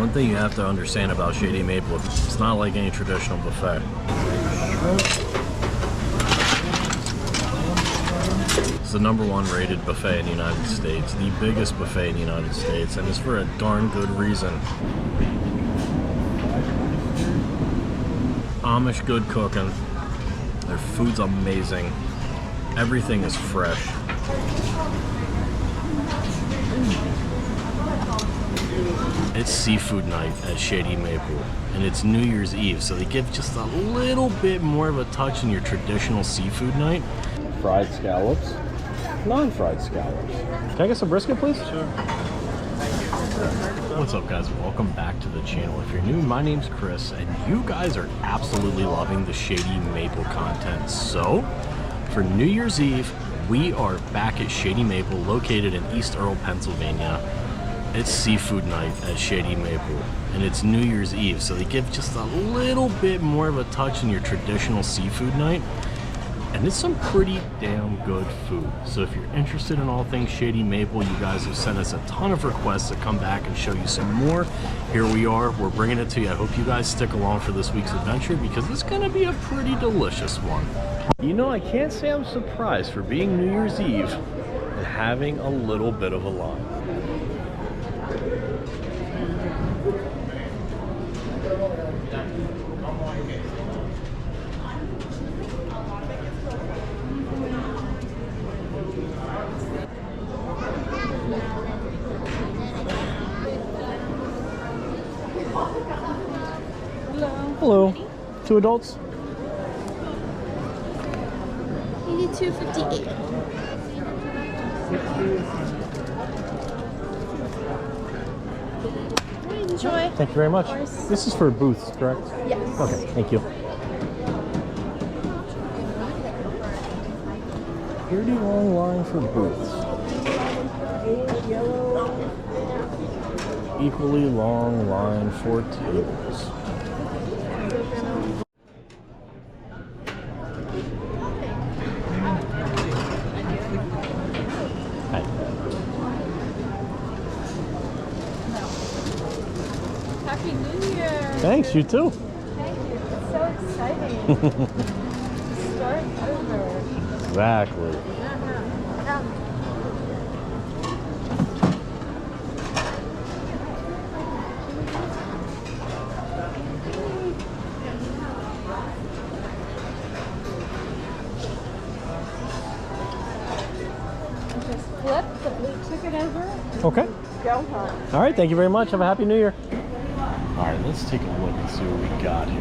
One thing you have to understand about Shady Maple, it's not like any traditional buffet. It's the #1 rated buffet in the United States, the biggest buffet in the United States, and it's for a darn good reason. Amish good cooking. Their food's amazing. Everything is fresh. It's seafood night at Shady Maple, and it's New Year's Eve, so they give just a little bit more of a touch in your traditional seafood night. Fried scallops, non-fried scallops. Can I get some brisket, please? Sure. What's up, guys? Welcome back to the channel. If you're new, my name's Chris, and you guys are absolutely loving the Shady Maple content. So, for New Year's Eve, we are back at Shady Maple, located in East Earl, Pennsylvania. It's seafood night at Shady Maple, and it's New Year's Eve, so they give just a little bit more of a touch in your traditional seafood night, and it's some pretty damn good food. So if you're interested in all things Shady Maple, you guys have sent us a ton of requests to come back and show you some more. Here we are, we're bringing it to you. I hope you guys stick along for this week's adventure, because it's gonna be a pretty delicious one. You know, I can't say I'm surprised for being New Year's Eve and having a little bit of a line. Hello. 2 adults? 82.58. Enjoy. Thank you very much. This is for booths, correct? Yes. Okay, thank you. Pretty long line for booths. Equally long line for tables. Happy New Year. Thanks, you too. Thank you. It's so exciting. Start over. Exactly. Just flip the blue ticket over. Okay. Go home. All right, thank you very much. Have a happy New Year. All right, let's take a look and see what we got here.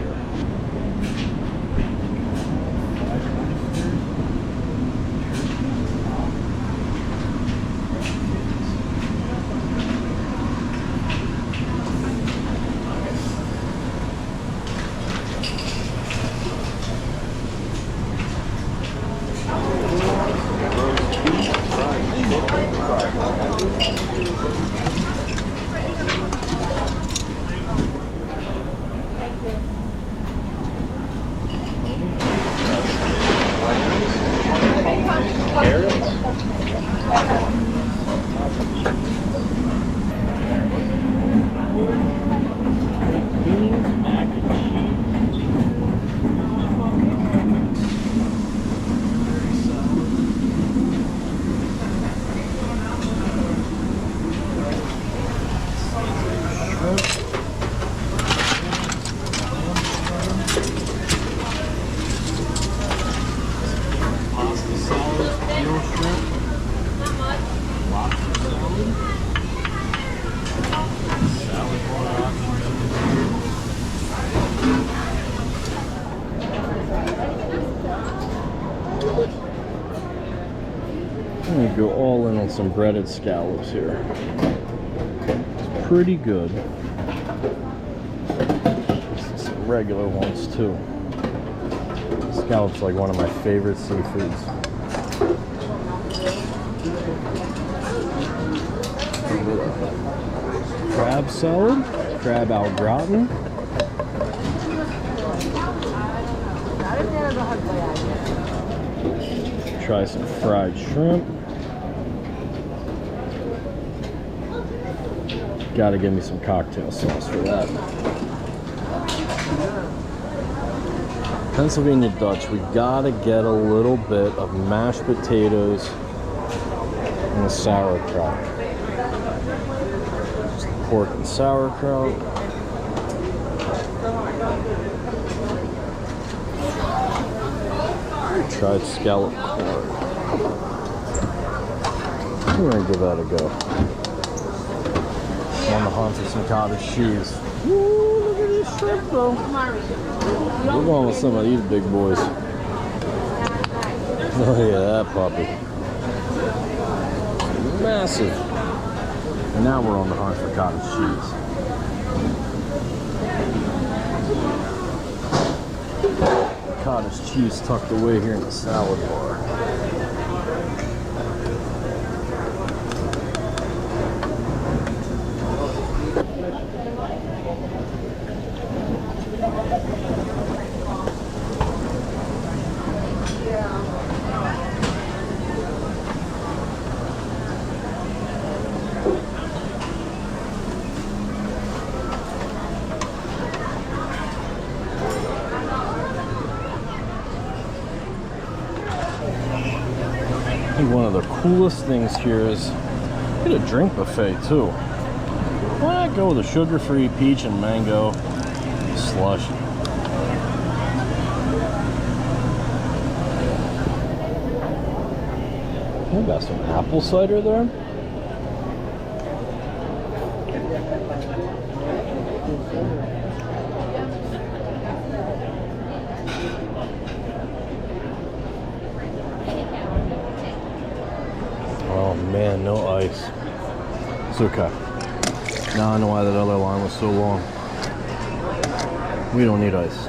I'm gonna go all in on some breaded scallops here. It's pretty good. Some regular ones too. Scallops are like one of my favorite seafoods. Crab salad, crab au gratin. Try some fried shrimp. Gotta give me some cocktails. cocktail sauce for that. Pennsylvania Dutch, we gotta get a little bit of mashed potatoes and sauerkraut. Just pork and sauerkraut. We tried scallop corn. We're gonna give that a go. I'm on the hunt for some cottage cheese. Ooh, look at this shrimp though. We're going with some of these big boys. Oh yeah, that puppy. Massive. And now we're on the hunt for cottage cheese. Cottage cheese tucked away here in the salad bar. I think one of the coolest things here is get a drink buffet too. Why not go with a sugar-free peach and mango slush? We got some apple cider there. Oh man, no ice. It's okay. Now I know why that other line was so long. We don't need ice.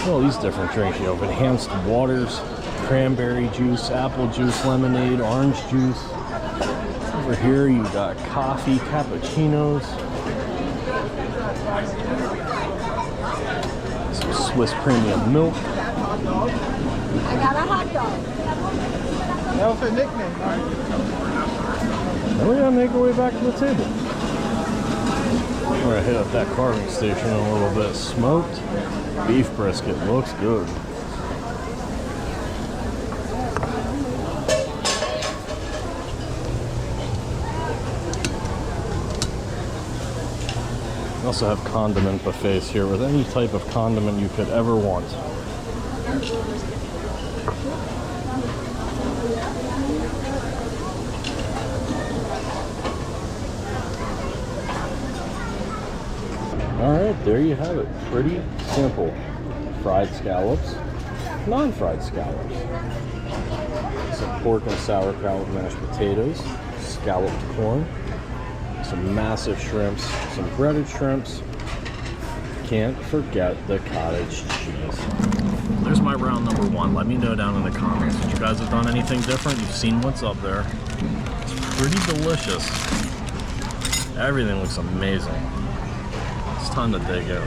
All these different drinks, you have enhanced waters, cranberry juice, apple juice, lemonade, orange juice. Over here you got coffee, cappuccinos, some Swiss premium milk. I got a hot dog. That was her nickname, right? Then we gotta make our way back to the table. We're gonna hit up that carving station in a little bit. Smoked beef brisket looks good. We also have condiment buffets here with any type of condiment you could ever want. Alright, there you have it. Pretty simple. Fried scallops, non-fried scallops. Some pork and sauerkraut with mashed potatoes, scalloped corn, some massive shrimps, some breaded shrimps. Can't forget the cottage cheese. There's my round number one. Let me know down in the comments if you guys have done anything different. You've seen what's up there. It's pretty delicious. Everything looks amazing. It's time to dig in.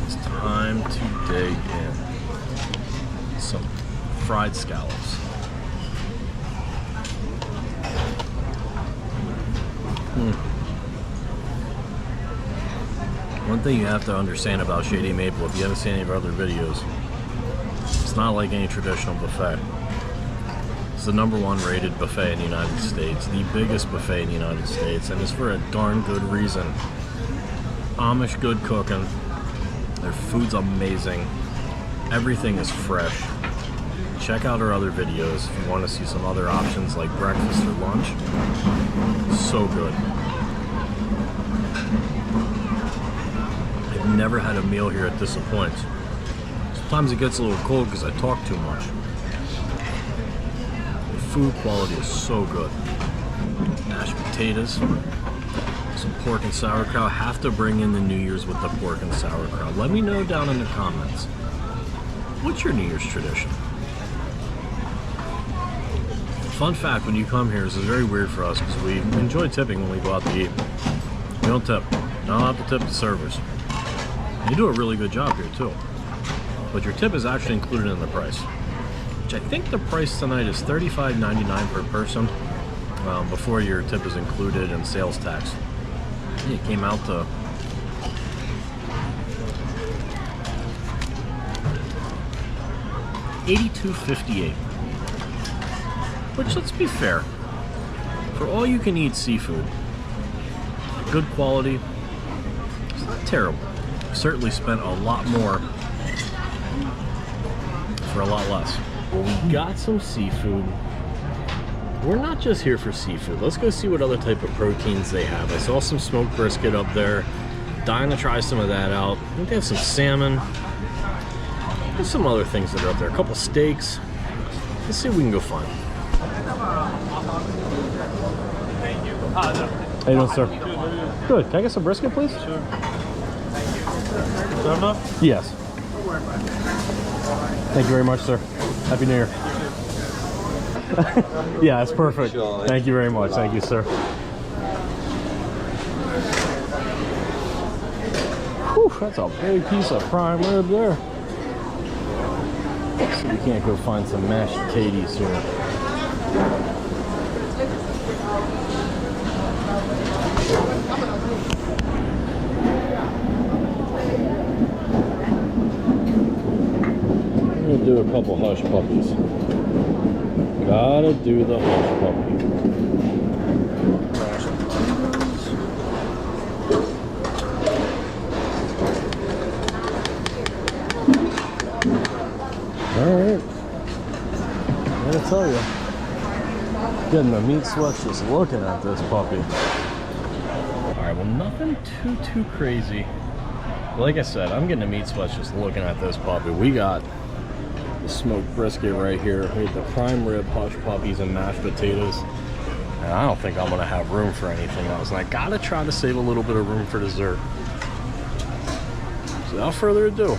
It's time to dig in. Some fried scallops. One thing you have to understand about Shady Maple, if you haven't seen any of our other videos, it's not like any traditional buffet. It's the #1 rated buffet in the United States, the biggest buffet in the United States, and it's for a darn good reason. Amish good cooking, their food's amazing, everything is fresh. Check out our other videos if you want to see some other options like breakfast or lunch. So good. I've never had a meal here that disappoints. Sometimes it gets a little cold because I talk too much. The food quality is so good. Mashed potatoes, some pork and sauerkraut. Have to bring in the New Year's with the pork and sauerkraut. Let me know down in the comments. What's your New Year's tradition? Fun fact, when you come here, this is very weird for us because we enjoy tipping when we go out to eat. We don't tip. Not allowed to tip the servers. You do a really good job here too. But your tip is actually included in the price. Which I think the price tonight is $35.99 per person before your tip is included in sales tax. It came out to $82.58. Which, let's be fair, for all you can eat seafood, good quality, it's not terrible. Certainly spent a lot more for a lot less. Well, we got some seafood. We're not just here for seafood. Let's go see what other type of proteins they have. I saw some smoked brisket up there. Dying to try some of that out. I think they have some salmon. There's some other things that are up there. A couple steaks. Let's see what we can go find. How you doing, sir? Good. Can I get some brisket, please? Sure. Is that enough? Yes. Thank you very much, sir. Happy New Year. Yeah, that's perfect. Thank you very much. Thank you, sir. Whew, that's a big piece of prime rib there. Let's see if we can't go find some mashed potatoes here. I'm gonna do a couple hush puppies. Gotta do the hush puppy. Alright. I gotta tell you, getting the meat sweats just looking at this puppy. Alright, well, nothing too crazy. Like I said, I'm getting the meat sweats just looking at this puppy. We got the smoked brisket right here. We have the prime rib, hush puppies, and mashed potatoes. And I don't think I'm gonna have room for anything else. And I gotta try to save a little bit of room for dessert. So without further ado,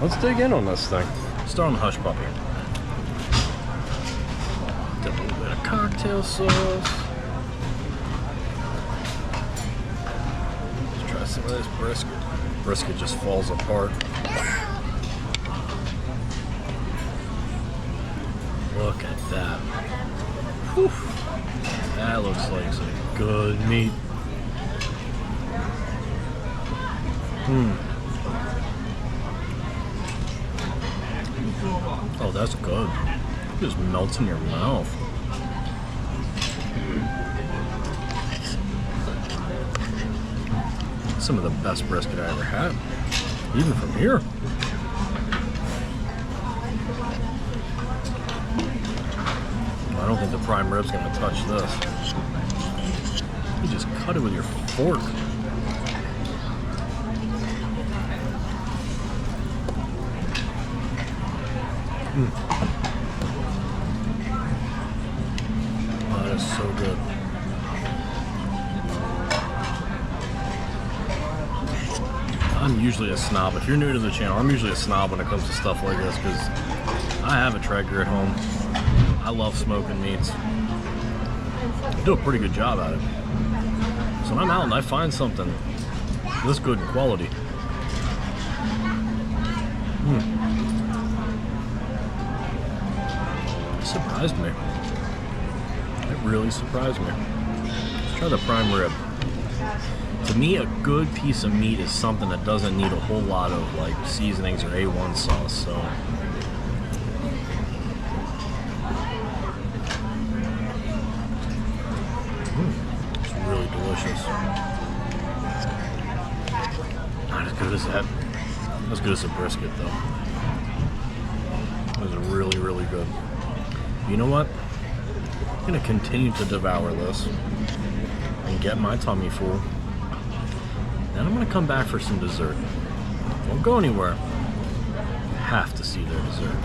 let's dig in on this thing. Start on the hush puppy. Dip a little bit of cocktail sauce. Let's try some of this brisket. Brisket just falls apart. Look at that. Whew. That looks like some good meat. Oh, that's good. It just melts in your mouth. Some of the best brisket I ever had. Even from here. I don't think the prime rib's gonna touch this. You just cut it with your fork. Oh, that is so good. I'm usually a snob. If you're new to the channel, I'm usually a snob when it comes to stuff like this because I have a Traeger at home. I love smoking meats. I do a pretty good job at it. So when I'm out and I find something this good in quality, it surprised me. It really surprised me. Let's try the prime rib. To me, a good piece of meat is something that doesn't need a whole lot of like seasonings or A1 sauce. So. Delicious. Not as good as that. Not as good as a brisket though. That was really, really good. You know what? I'm gonna continue to devour this and get my tummy full. Then I'm gonna come back for some dessert. Don't go anywhere. You have to see their dessert.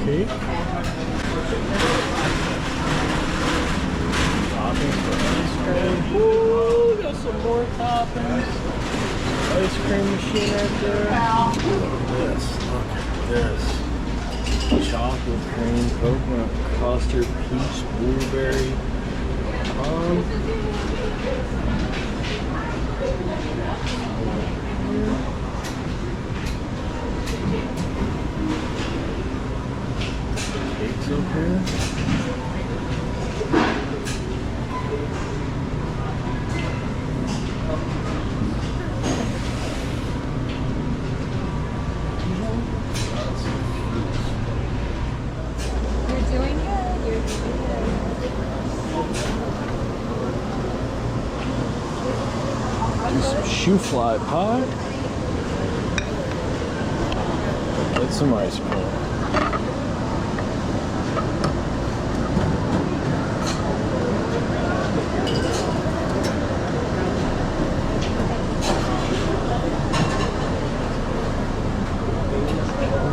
Cake. Toppings for ice cream. Woo, got some more toppings. Ice cream machine right there. Look at this. Chocolate cream, coconut custard, peach, blueberry. shoe fly pie. Get some ice cream.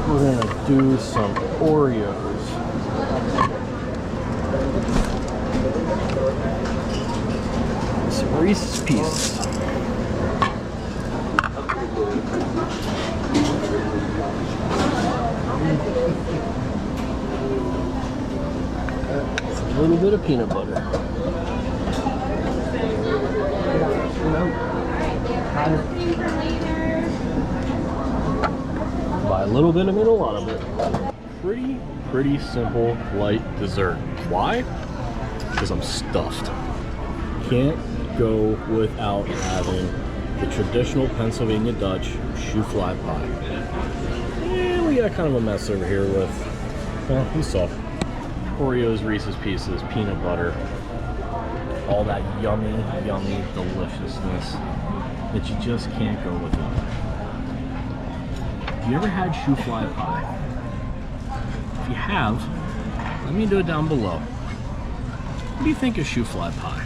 We're gonna do some Oreos. Some Reese's Pieces. A little bit of peanut butter. By a little bit, I mean a lot of it. Pretty simple, light dessert. Why? Because I'm stuffed. Can't go without having the traditional Pennsylvania Dutch shoe fly pie. And we got kind of a mess over here with, well, you saw, Oreos, Reese's Pieces, peanut butter, all that yummy deliciousness that you just can't go without. Have you ever had shoe fly pie? If you have, let me know down below. What do you think of shoe fly pie?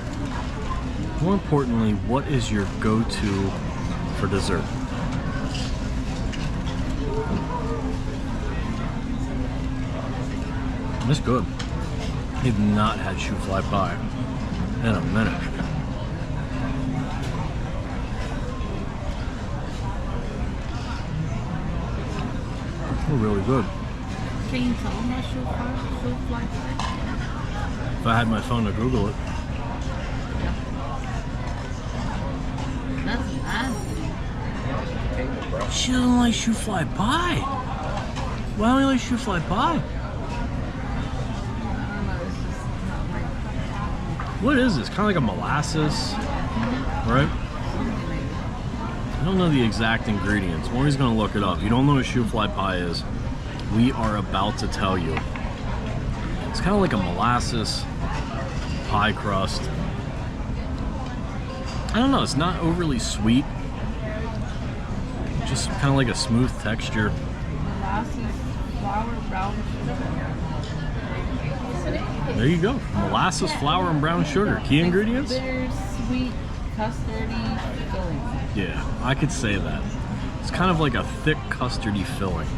More importantly, what is your go-to for dessert? It's good. I've not had shoe fly pie in a minute. Oh, really good. Can you tell them that shoe fly pie? If I had my phone to Google it. That's nasty. She doesn't like shoe fly pie. Why don't you like shoe fly pie? What is this? Kind of like a molasses, right? I don't know the exact ingredients. Maury's gonna look it up. If you don't know what shoe fly pie is, we are about to tell you. It's kind of like a molasses pie crust. I don't know, it's not overly sweet. Just kind of like a smooth texture. Molasses, flour, brown sugar. There you go. Molasses, flour, and brown sugar. Key ingredients? Bitter, sweet, custardy filling. Yeah, I could say that. It's kind of like a thick custardy filling.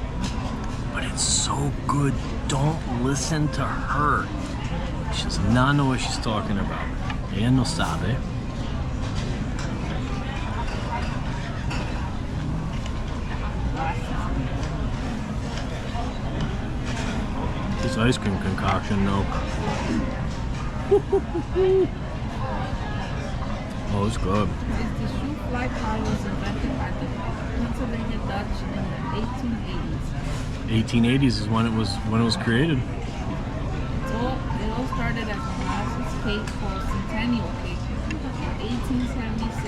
But it's so good. Don't listen to her. She does not know what she's talking about. Ella no sabe. This ice cream concoction, though. Oh, it's good. The shoe fly pie was invented by the Pennsylvania Dutch in the 1880s. 1880s is when it was created. It all started as a molasses cake called Centennial Cake in 1876,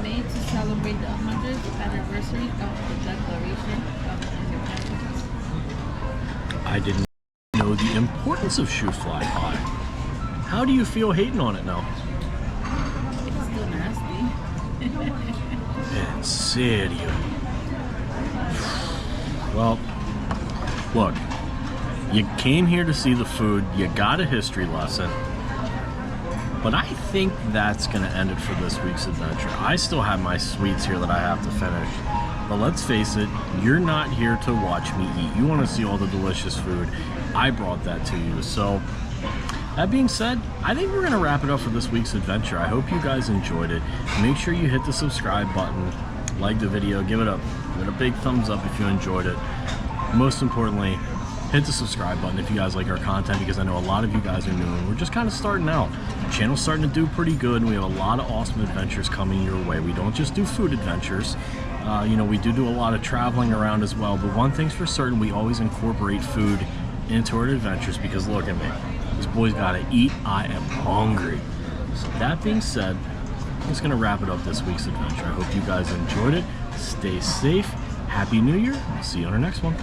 made to celebrate the 100th anniversary of the Declaration of Independence. I didn't know the importance of shoe fly pie. How do you feel hating on it now? It's still nasty. En serio. Well, look, you came here to see the food, you got a history lesson, but I think that's going to end it for this week's adventure. I still have my sweets here that I have to finish, but let's face it, you're not here to watch me eat. You want to see all the delicious food. I brought that to you. So that being said, I think we're going to wrap it up for this week's adventure. I hope you guys enjoyed it. Make sure you hit the subscribe button, like the video, give it a big thumbs up if you enjoyed it. Most importantly, hit the subscribe button if you guys like our content, because I know a lot of you guys are new and we're just kind of starting out. The channel's starting to do pretty good, and we have a lot of awesome adventures coming your way. We don't just do food adventures. We do a lot of traveling around as well, but one thing's for certain, we always incorporate food into our adventures, because look at me. These boys gotta eat. I am hungry. So that being said, I'm just gonna wrap it up this week's adventure. I hope you guys enjoyed it. Stay safe. Happy New Year. I'll see you on our next one.